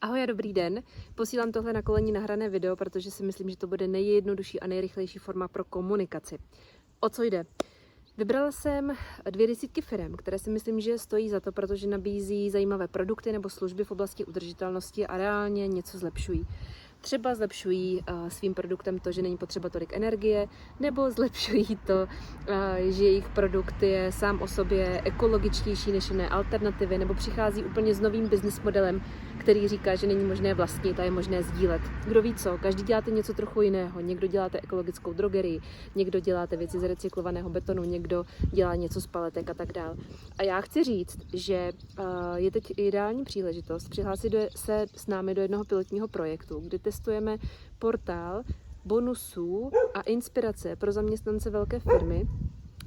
Ahoj a dobrý den. Posílám tohle na kolení nahrané video, protože si myslím, že to bude nejjednodušší a nejrychlejší forma pro komunikaci. O co jde? Vybrala jsem 2 desítky firem, které si myslím, že stojí za to, protože nabízí zajímavé produkty nebo služby v oblasti udržitelnosti a reálně něco zlepšují. Třeba zlepšují svým produktem to, že není potřeba tolik energie, nebo zlepšují to, že jejich produkt je sám o sobě ekologičtější než jiné alternativy, nebo přichází úplně s novým business modelem, který říká, že není možné vlastnit a je možné sdílet. Kdo ví co, každý děláte něco trochu jiného. Někdo děláte ekologickou drogerii, někdo děláte věci z recyklovaného betonu, někdo dělá něco z paletek a tak dále. A já chci říct, že je teď ideální příležitost přihlásit se s námi do jednoho pilotního projektu, kdy testujeme portál bonusů a inspirace pro zaměstnance velké firmy.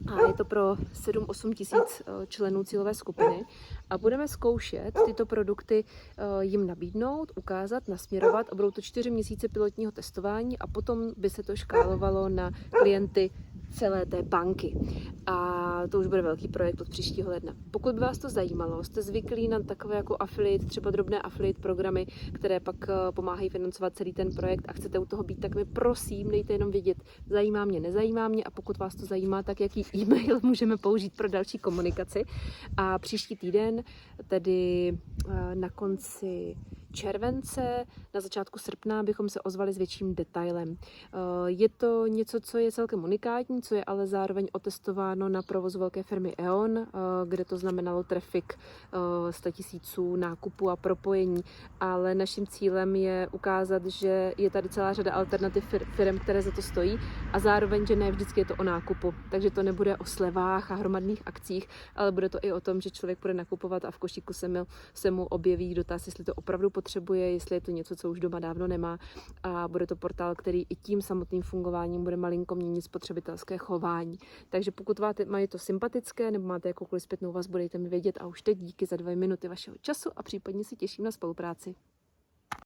A je to pro 7-8 tisíc členů cílové skupiny a budeme zkoušet tyto produkty jim nabídnout, ukázat, nasměrovat a budou to 4 měsíce pilotního testování a potom by se to škálovalo na klienty celé té banky. A to už bude velký projekt od příštího ledna. Pokud by vás to zajímalo, jste zvyklí na takové jako affiliate, třeba drobné affiliate programy, které pak pomáhají financovat celý ten projekt a chcete u toho být, tak mi prosím dejte jenom vědět, zajímá mě, nezajímá mě a pokud vás to zajímá, tak jaký e-mail můžeme použít pro další komunikaci. A příští týden, tedy na konci července, na začátku srpna bychom se ozvali s větším detailem. Je to něco, co je celkem unikátní, co je ale zároveň otestováno na provozu velké firmy E.ON, kde to znamenalo traffic 100 tisíců nákupů a propojení, ale naším cílem je ukázat, že je tady celá řada alternativ firm, které za to stojí a zároveň, že ne vždycky je to o nákupu, takže to nebude o slevách a hromadných akcích, ale bude to i o tom, že člověk bude nakupovat a v košíku se mu objeví dotaz, jestli to opravdu potřebuje, jestli je to něco, co už doma dávno nemá a bude to portál, který i tím samotným fungováním bude malinko měnit spotřebitelské chování. Takže pokud mají to sympatické nebo máte jakoukoliv zpětnou vazbu, dejte mi vědět a už teď díky za 2 minuty vašeho času a případně se těším na spolupráci.